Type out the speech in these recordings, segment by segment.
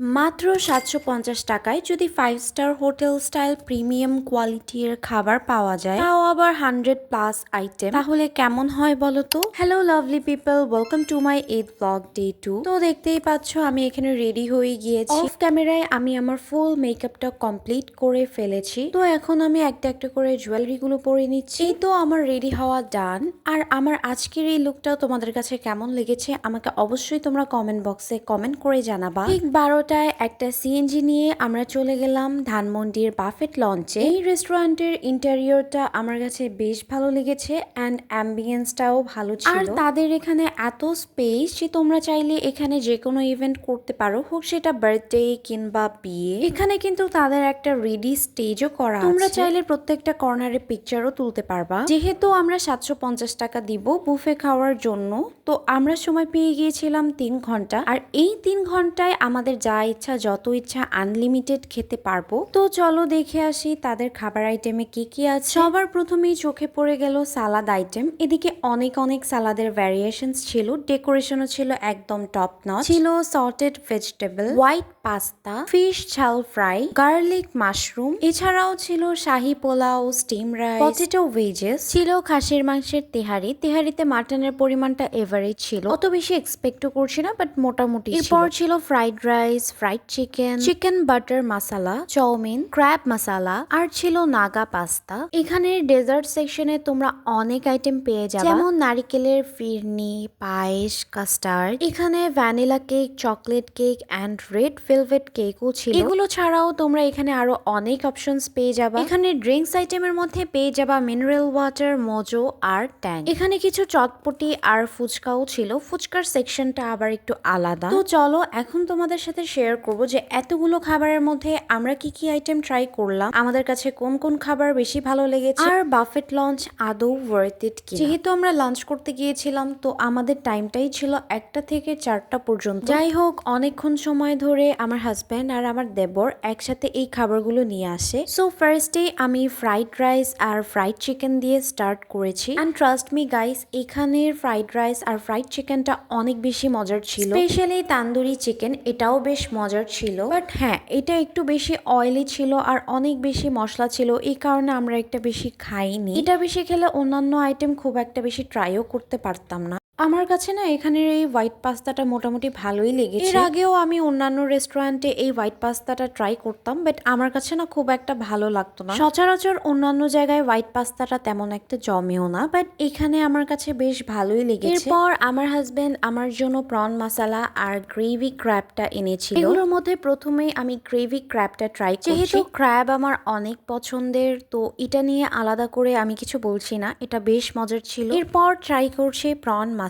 মাত্র ৭৫০ টাকায় যদি 5 স্টার হোটেল স্টাইল প্রিমিয়াম কোয়ালিটির খাবার পাওয়া যায়, তাও আবার 100+ আইটেম, তাহলে কেমন হয় বলো তো? Hello lovely people, welcome to my 8th blog day 2। তো দেখতেই পাচ্ছ আমি এখানে রেডি হয়ে গিয়েছি। অফ ক্যামেরায় আমি আমার ফুল মেকআপটা কমপ্লিট করে ফেলেছি। তো এখন আমি একটা একটা করে জুয়েলারি গুলো পরে নিচ্ছি। তো আমার রেডি হওয়া ডান। আর আমার আজকের এই লুকটা তোমাদের কাছে কেমন লেগেছে আমাকে অবশ্যই তোমরা কমেন্ট বক্সে কমেন্ট করে জানাবা। ঠিক 12টায় একটা সিএনজি নিয়ে আমরা চলে গেলাম ধানমন্ডির বাফেট লঞ্চে। এই রেস্টুরেন্টের ইন্টেরিয়রটা আমার কাছে বেশ ভালো লেগেছে অ্যান্ড অ্যাম্বিয়েন্সটাও ভালো ছিল। আর তাদের এখানে এত স্পেস যে তোমরা চাইলে এখানে যে কোনো ইভেন্ট করতে পারো, হোক সেটা বার্থডে কিংবা বিয়ে। এখানে কিন্তু তাদের একটা রেডি স্টেজও করা আছে। তোমরা চাইলে প্রত্যেকটা কর্নারে পিকচারও তুলতে পারবা। যেহেতু আমরা 750 টাকা দিব বুফে খাওয়ার জন্য, তো আমরা সময় পেয়ে গিয়েছিলাম 3 ঘন্টা। আর এই 3 ঘন্টায় আমাদের যা ইচ্ছা যত ইচ্ছা আনলিমিটেড খেতে পারবো। তো চলো দেখে আসি তাদের খাবার আইটেমে কি কি আছে। সবার প্রথমেই চোখে পড়ে গেল সালাদ আইটেম। এদিকে অনেক অনেক সালাদের ভ্যারিয়েশনস ছিল, ডেকোরেশনও ছিল একদম টপ নচ। ছিল salted vegetable, white pasta, fish ঝাল ফ্রাই, গার্লিক মাশরুম, এছাড়াও ছিল shahi pulao, steam rice, potato veggies, ছিল খাসির মাংসের তেহারি। তেহারিতে মাটনের পরিমাণটা এভারেজ ছিল, অত বেশি এক্সপেক্টও করছি না, বাট মোটামুটি। এরপর ছিল fried rice, fried chicken, chicken butter masala, chowmein, crab masala, আর ছিল নাগা পাস্তা। এখানের ডেজার্ট সেকশনে তোমরা অনেক আইটেম পেয়ে যাবে, যেমন নারিকেলের ফিরনি, পায়েস, কাস্টার্ড। এখানে vanilla cake, chocolate cake and red velvet কেকও ছিল। এগুলো ছাড়াও তোমরা এখানে আরো অনেক অপশনস পেয়ে যাবে। এখানে ড্রিঙ্কস আইটেমের মধ্যে পেয়ে যাবা মিনারেল ওয়াটার, মোজো আর ট্যাং। এখানে কিছু চটপটি আর ফুচকাও ছিল। ফুচকার সেকশনটা আবার একটু আলাদা। তো চলো এখন তোমাদের সাথে শেয়ার করব যে এতগুলো খাবারের মধ্যে আমরা কি কি আইটেম ট্রাই করলাম, আমাদের কাছে কোন কোন খাবার বেশি ভালো লেগেছে, আর বাফেট লঞ্চ আদৌ ওয়ার্থ ইট কিনা। যেহেতু আমরা লাঞ্চ করতে গিয়েছিলাম, তো আমাদের টাইমটাই ছিল 1টা থেকে 4টা পর্যন্ত। যাই হোক, অনেকক্ষণ সময় ধরে আমার হাজব্যান্ড আর আমার দেবর একসাথে এই খাবারগুলো নিয়ে আসে। সো ফার্স্টে আমি ফ্রাইড রাইস আর ফ্রাইড চিকেন দিয়ে স্টার্ট করেছি। অ্যান্ড ট্রাস্ট মি গাইস, এখানের ফ্রাইড রাইস আর ফ্রাইড চিকেনটা অনেক বেশি মজার ছিল। স্পেশালি তান্দুরি চিকেন, এটাও বেশ মজার ছিল। বাট হ্যাঁ, এটা একটু বেশি অয়েলি ছিল আর অনেক বেশি মশলা ছিল, এই কারণে আমরা একটা বেশি খাইনি। এটা বেশি খেলে অন্যান্য আইটেম খুব একটা বেশি ট্রাইও করতে পারতাম না। আমার কাছে না এখানের এই হোয়াইট পাস্তাটা মোটামুটি ভালোই লেগেছে। এর আগেও আমি অন্যান্য রেস্টুরেন্টে এই হোয়াইট পাস্তাটা ট্রাই করতাম, বাট আমার কাছে না খুব একটা ভালো লাগতো না। সচরাচর অন্যান্য জায়গায় হোয়াইট পাস্তাটা তেমন একটা জমেও না, বাট এখানে আমার কাছে বেশ ভালোই লেগেছে। এরপর আমার হাজবেন্ড আমার জন্য প্রন মশলা আর গ্রেভি ক্র্যাবটা এনেছিল। এগুলোর মধ্যে প্রথমেই আমি গ্রেভি ক্র্যাবটা ট্রাই করছি। যেহেতু ক্র্যাব আমার অনেক পছন্দের, তো এটা নিয়ে আলাদা করে আমি কিছু বলছি না, এটা বেশ মজার ছিল। এরপর ট্রাই করছি প্রন মশলা।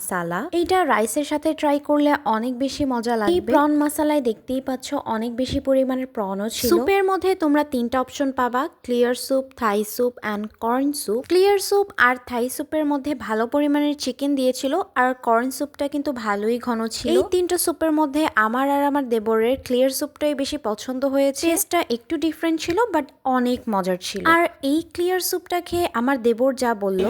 এইটা রাইসের সাথে ট্রাই করলে অনেক বেশি মজা লাগবে। এই প্রন মশলায় দেখতেই পাচ্ছ অনেক বেশি পরিমাণের প্রনও ছিল। স্যুপের মধ্যে তোমরা 3টা অপশন পাবা, clear soup, Thai soup and corn soup. Clear soup আর থাই স্যুপের মধ্যে ভালো পরিমাণের চিকেন দিয়েছিল, আর কর্ন স্যুপটা কিন্তু ভালোই ঘন ছিল। এই 3টা স্যুপের মধ্যে আমার আর আমার দেবরের ক্লিয়ার স্যুপটাই বেশি পছন্দ হয়েছে। টেস্টটা একটু ডিফারেন্ট ছিল, বাট অনেক মজার ছিল। আর এই ক্লিয়ার স্যুপটা খেয়ে আমার দেবর যা বলল,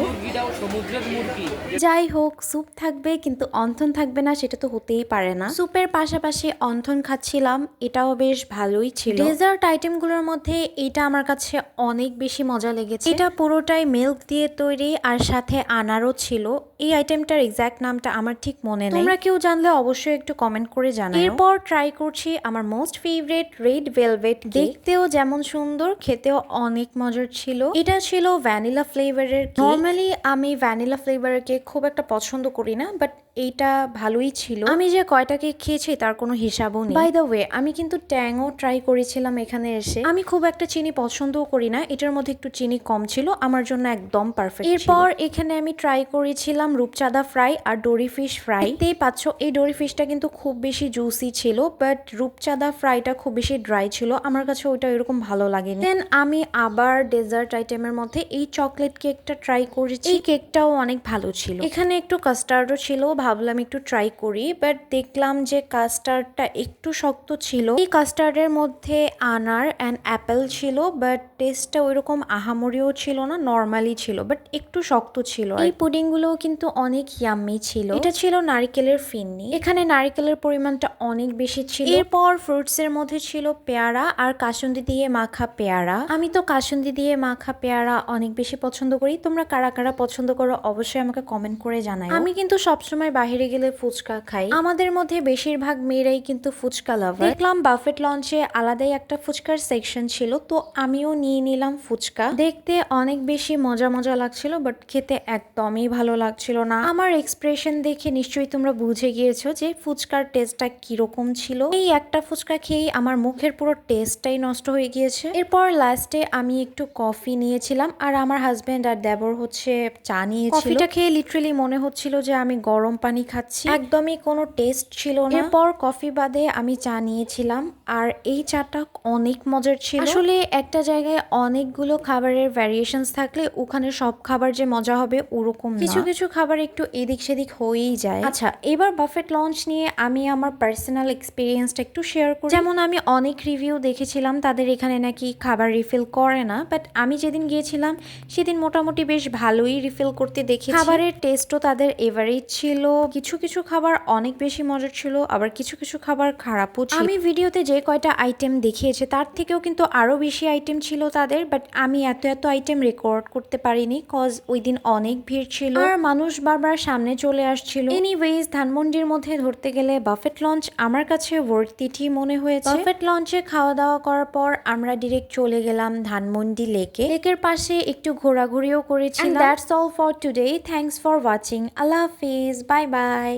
যাই হোক স্যুপ থাকবে কিন্তু অন্থন থাকবে না, সেটা তো হতেই পারে না। স্যুপের পাশাপাশি অন্থন খাচ্ছিলাম, এটাও বেশ ভালোই ছিল। ডেজার্ট আইটেম গুলোর মধ্যে এটা আমার কাছে অনেক বেশি মজা লেগেছে। এটা পুরোটাই মিল্ক দিয়ে তৈরি আর সাথে আনারও ছিল। এই আইটেমটার এক্সাক্ট নামটা আমার ঠিক মনে নেই, তোমরা কেউ জানলে অবশ্যই একটু কমেন্ট করে জানাও। এরপর ট্রাই করছি আমার মোস্ট ফেভারিট রেড ভেলভেট। দেখতেও যেমন সুন্দর, খেতেও অনেক মজার ছিল। এটা ছিল ভ্যানিলা ফ্লেভারের। নর্মালি আমি ভ্যানিলা ফ্লেভারের কেক খুব একটা পছন্দ করি না, বাট এইটা ভালোই ছিল। আমি যে কয়টা কেক খেয়েছি তার কোনো হিসাবও নেই। বাই দ্য ওয়ে, আমি কিন্তু ট্যাংও ট্রাই করেছিলাম এখানে এসে। আমি খুব একটা চিনি পছন্দও করি না, এটার মধ্যে একটু চিনি কম ছিল, আমার জন্য একদম পারফেক্ট। এরপর এখানে আমি ট্রাই করেছিলাম রূপচাঁদা ফ্রাই আর ডোরি ফিশ ফ্রাই। দেখতেই পাচ্ছ এই ডোরি ফিশটা কিন্তু খুব বেশি জুসি ছিল, বাট রূপচাঁদা ফ্রাইটা খুব বেশি ড্রাই ছিল, আমার কাছে ওইটা এরকম ভালো লাগেনি। দেন আমি আবার ডেজার্ট আইটেমের মধ্যে এই চকলেট কেকটা ট্রাই করেছি। এই কেকটাও অনেক ভালো ছিল। এখানে একটু কাস্টার্ডও ছিল, ভাবলাম একটু ট্রাই করি, বাট দেখলাম যে কাস্টার্ডটা একটু শক্ত ছিল। এই কাস্টার্ডের মধ্যে আনার অ্যান্ড অ্যাপেল ছিল, বাট টেস্টটা ওইরকম আহামরিও ছিল না, নর্মালি ছিল, বাট একটু শক্ত ছিল। এই পুডিংগুলোও কিন্তু অনেক ইয়াম্মি ছিল। এটা ছিল নারিকেলের ফিন্নি, এখানে নারিকেলের পরিমাণটা অনেক বেশি ছিল। এরপর ফ্রুটসের মধ্যে ছিল পেয়ারা আর কাসুন্দি দিয়ে মাখা পেয়ারা। আমি তো কাসুন্দি দিয়ে মাখা পেয়ারা অনেক বেশি পছন্দ করি। তোমরা কারা কারা পছন্দ করো অবশ্যই আমাকে কমেন্ট করে জানাই। আমি কিন্তু সবসময় বাইরে গেলে ফুচকা খাই। আমাদের মধ্যে বেশিরভাগ মেয়েরাই কিন্তু ফুচকা লাভার। দেখলাম বাফেট লঞ্চে আলাদাই একটা ফুচকার সেকশন ছিল, তো আমিও নিয়ে নিলাম ফুচকা। দেখতে অনেক বেশি মজা মজা লাগছিল, বাট খেতে একদমই ভালো লাগছিল না। আমার এক্সপ্রেশন দেখে নিশ্চয়ই তোমরা বুঝে গিয়েছো যে ফুচকার টেস্টটা কিরকম ছিল। এই একটা ফুচকা খেয়েই আমার মুখের পুরো টেস্টটাই নষ্ট হয়ে গিয়েছে। এরপর লাস্টে আমি একটু কফি নিয়েছিলাম, আর আমার হাজবেন্ড আর দেবর হচ্ছে চা নিয়েছিল। কফিটা খেয়ে লিটারেলি মনে হচ্ছিল যে আমি গরম পানি খাচ্ছি, একদমই কোনো টেস্ট ছিল না। এরপর কফি বাদে আমি চা নিয়েছিলাম, আর এই চাটা অনেক মজার ছিল। আসলে একটা জায়গায় অনেকগুলো খাবারের ভ্যারিয়েশনস থাকলে ওখানে সব খাবার যে মজা হবে ওরকম না, কিছু কিছু খাবার একটু এদিক সেদিক হয়েই যায়। আচ্ছা, এবার বাফেট লঞ্চ নিয়ে আমি আমার পার্সোনাল এক্সপিরিয়েন্সটা একটু শেয়ার করি। যেমন আমি অনেক রিভিউ দেখেছিলাম তাদের এখানে নাকি খাবার রিফিল করে না, বাট আমি যেদিন গিয়েছিলাম সেদিন মোটামুটি বেশ ভালোই রিফিল করতে দেখেছি। খাবারের টেস্টও তাদের এভারেজ ছিল, কিছু কিছু খাবার অনেক বেশি মজার ছিল, আবার কিছু কিছু খাবার খারাপও ছিল। আমি ভিডিওতে যে কয়টা আইটেম দেখিয়েছে তার থেকেও কিন্তু আরো বেশি আইটেম ছিল তাদের, বাট আমি এত এত আইটেম রেকর্ড করতে পারিনি কজ ওই দিন অনেক ভিড় ছিল আর মানুষ বারবার সামনে চলে আসছিল। এনিওয়েজ, ধানমন্ডির মধ্যে ধরতে গেলে বাফেট লঞ্চ আমার কাছে ওয়ার্থিটই মনে হয়েছে। বাফেট লঞ্চে খাওয়া দাওয়া করার পর আমরা ডিরেক্ট চলে গেলাম ধানমন্ডি লেকে। লেকের পাশে একটু ঘোরাঘুরিও করেছিলাম। That's all for today. Thanks for watching. Allah Hafiz, bye bye.